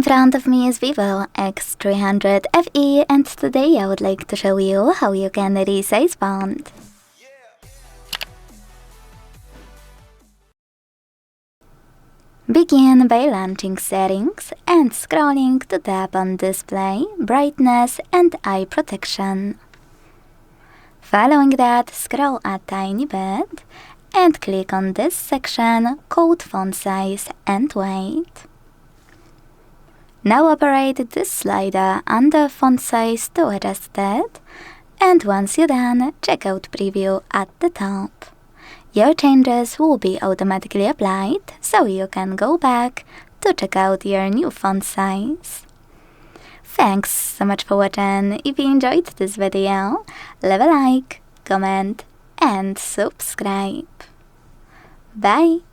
front of me is VIVO X300 FE, and today I would like to show you how you can resize font. Begin by launching Settings and scrolling to tap on Display, Brightness and Eye Protection. Following that, scroll a tiny bit and click on this section called Font Size and Weight. Now operate this slider under font size to adjust it, and once you're done, check out Preview at the top. Your changes will be automatically applied, so you can go back to check out your new font size. Thanks so much for watching. If you enjoyed this video, leave a like, comment and subscribe. Bye!